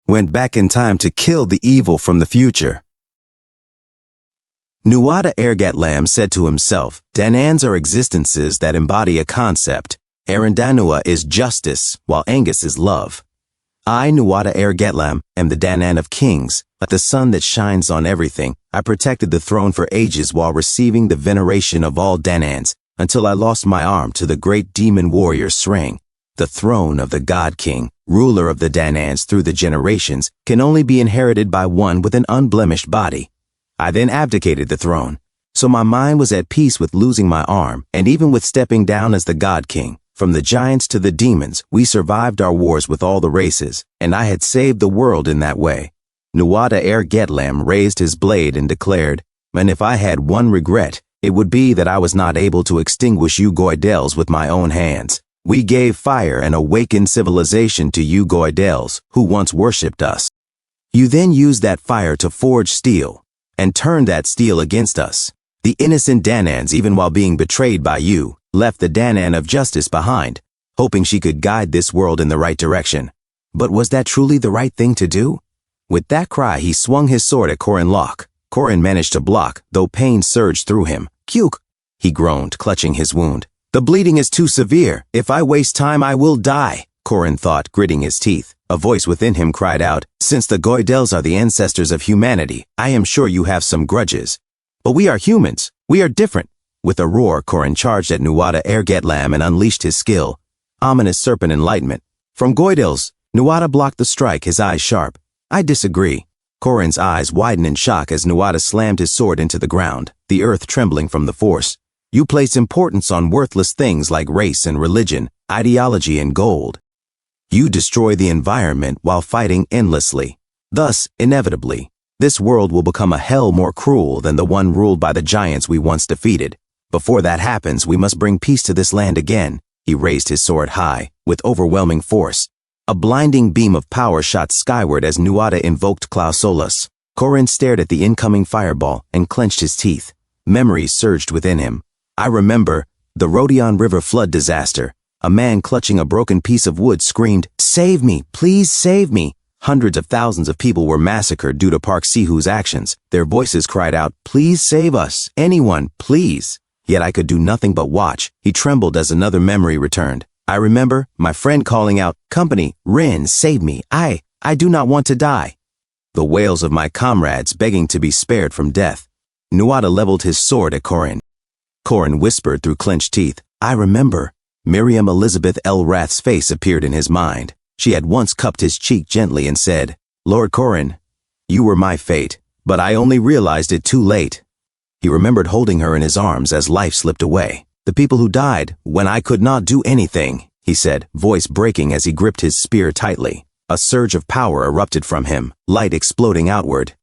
went back in time to kill the evil from the future. Nuada Ergatlam said to himself, Danans are existences that embody a concept. Arandanua is justice, while Angus is love. I, Nuada Ergatlam, am the Danan of kings. Like the sun that shines on everything, I protected the throne for ages while receiving the veneration of all Danans, until I lost my arm to the great demon warrior Srang. The throne of the God King, ruler of the Danans through the generations, can only be inherited by one with an unblemished body. I then abdicated the throne, so my mind was at peace with losing my arm, and even with stepping down as the God King. From the giants to the demons, we survived our wars with all the races, and I had saved the world in that way. Nuada Ergatlam raised his blade and declared, and if I had one regret, it would be that I was not able to extinguish you Goidels with my own hands. We gave fire and awakened civilization to you Goidels, who once worshipped us. You then used that fire to forge steel, and turned that steel against us. The innocent Danans, even while being betrayed by you, left the Danan of justice behind, hoping she could guide this world in the right direction. But was that truly the right thing to do? With that cry, he swung his sword at Corin Locke. Corin managed to block, though pain surged through him. "Kyuk," he groaned, clutching his wound. "The bleeding is too severe. If I waste time, I will die," Corin thought, gritting his teeth. A voice within him cried out, "Since the Goidels are the ancestors of humanity, I am sure you have some grudges. But we are humans. We are different." With a roar, Corin charged at Nuada Ergatlam and unleashed his skill, Ominous Serpent Enlightenment. From Goidels, Nuada blocked the strike, his eyes sharp. "I disagree." Corin's eyes widened in shock as Nuada slammed his sword into the ground, the earth trembling from the force. "You place importance on worthless things like race and religion, ideology and gold. You destroy the environment while fighting endlessly. Thus, inevitably, this world will become a hell more cruel than the one ruled by the giants we once defeated. Before that happens, we must bring peace to this land again." He raised his sword high, with overwhelming force. A blinding beam of power shot skyward as Nuada invoked Klausolas. Corin stared at the incoming fireball and clenched his teeth. Memories surged within him. "I remember the Rodion River flood disaster. A man clutching a broken piece of wood screamed, 'Save me, please save me.' Hundreds of thousands of people were massacred due to Park Sihu's actions. Their voices cried out, 'Please save us, anyone, please.' Yet I could do nothing but watch." He trembled as another memory returned. "I remember my friend calling out, 'Company, Rin, save me. I do not want to die.' The wails of my comrades begging to be spared from death." Nuada leveled his sword at Corin. Corin whispered through clenched teeth, "I remember." Miriam Elizabeth Elrath's face appeared in his mind. She had once cupped his cheek gently and said, "Lord Corin, you were my fate, but I only realized it too late." He remembered holding her in his arms as life slipped away. "The people who died when I could not do anything," he said, voice breaking as he gripped his spear tightly. A surge of power erupted from him, light exploding outward.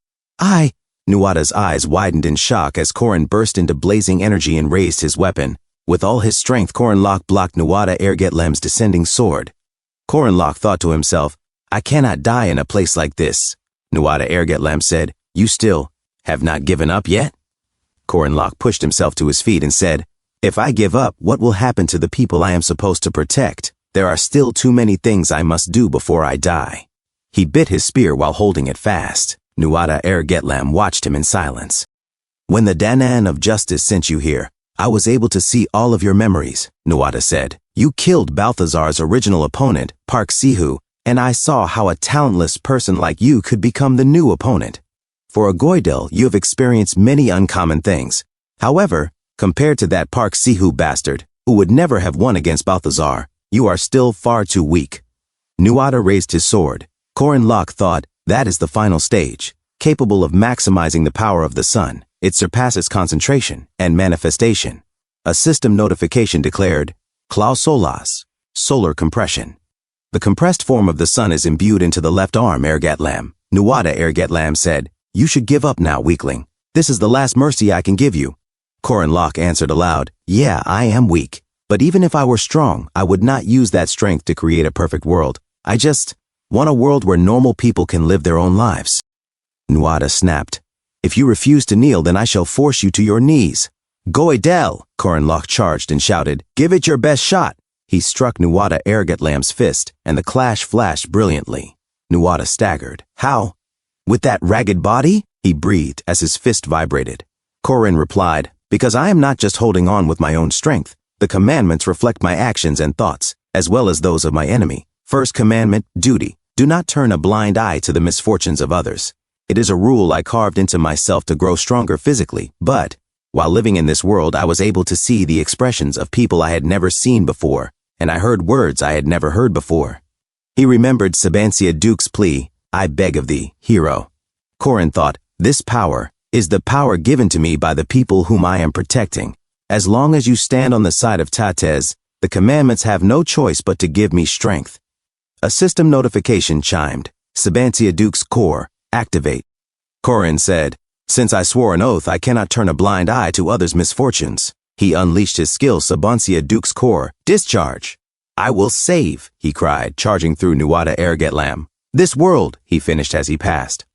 Nuada's eyes widened in shock as Corin burst into blazing energy and raised his weapon. With all his strength, Corin Locke blocked Nuada Ergatlam's descending sword. Corin Locke thought to himself, "I cannot die in a place like this." Nuada Ergatlam said, "You still have not given up yet?" Corin Locke pushed himself to his feet and said, "If I give up, what will happen to the people I am supposed to protect? There are still too many things I must do before I die." He bit his spear while holding it fast. Nuada Ergatlam watched him in silence. "When the Danan of Justice sent you here, I was able to see all of your memories," Nuada said. "You killed Balthazar's original opponent, Park Sihu, and I saw how a talentless person like you could become the new opponent. For a Goidel, you have experienced many uncommon things. However, compared to that Park Sihu bastard, who would never have won against Balthazar, you are still far too weak." Nuada raised his sword. Corin Locke thought, that is the final stage, capable of maximizing the power of the sun. It surpasses concentration and manifestation. A system notification declared, Klausolas, solar compression. The compressed form of the sun is imbued into the left arm, Ergatlam. Nuada Ergatlam said, "You should give up now, weakling. This is the last mercy I can give you." Corin Locke answered aloud, "Yeah, I am weak. But even if I were strong, I would not use that strength to create a perfect world. I just want a world where normal people can live their own lives." Nuada snapped, "If you refuse to kneel, then I shall force you to your knees." "Goidel!" Corin Locke charged and shouted, "Give it your best shot!" He struck Nuada Ergatlam's fist, and the clash flashed brilliantly. Nuwata staggered. How? With that ragged body? He breathed as his fist vibrated. Korin replied, because I am not just holding on with my own strength. The commandments reflect my actions and thoughts, as well as those of my enemy. First commandment, duty. Do not turn a blind eye to the misfortunes of others. It is a rule I carved into myself to grow stronger physically, but while living in this world, I was able to see the expressions of people I had never seen before, and I heard words I had never heard before. He remembered Sabancia Duke's plea, I beg of thee, hero. Korin thought, this power is the power given to me by the people whom I am protecting. As long as you stand on the side of Tatez, the commandments have no choice but to give me strength. A system notification chimed. Sabancia Duke's core, activate. Korin said, since I swore an oath, I cannot turn a blind eye to others' misfortunes. He unleashed his skill, Sabancia Duke's core, discharge. I will save, he cried, charging through Nuwata Ergetlam. This world, he finished as he passed.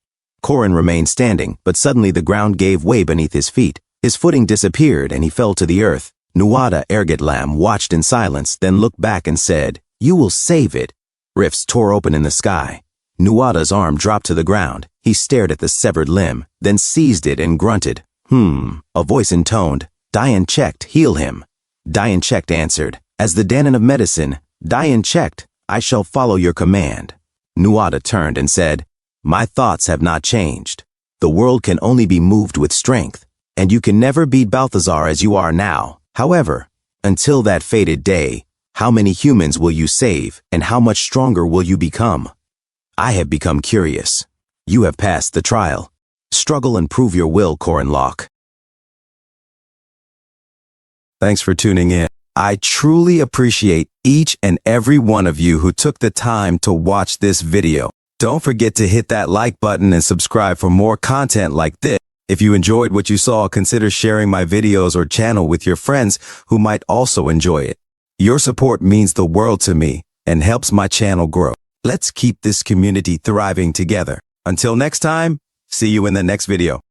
Korin remained standing, but suddenly the ground gave way beneath his feet. His footing disappeared and he fell to the earth. Nuwata Ergetlam watched in silence, then looked back and said, you will save it. Rifts tore open in the sky. Nuwata's arm dropped to the ground. He stared at the severed limb, then seized it and grunted. A voice intoned, Dayan checked, heal him. Dayan checked answered, as the Danan of medicine, Dayan checked, I shall follow your command. Nuwata turned and said, my thoughts have not changed. The world can only be moved with strength, and you can never beat Balthazar as you are now. However, until that fated day, how many humans will you save, and how much stronger will you become? I have become curious. You have passed the trial. Struggle and prove your will, Korin Locke. Thanks for tuning in. I truly appreciate each and every one of you who took the time to watch this video. Don't forget to hit that like button and subscribe for more content like this. If you enjoyed what you saw, consider sharing my videos or channel with your friends who might also enjoy it. Your support means the world to me and helps my channel grow. Let's keep this community thriving together. Until next time, see you in the next video.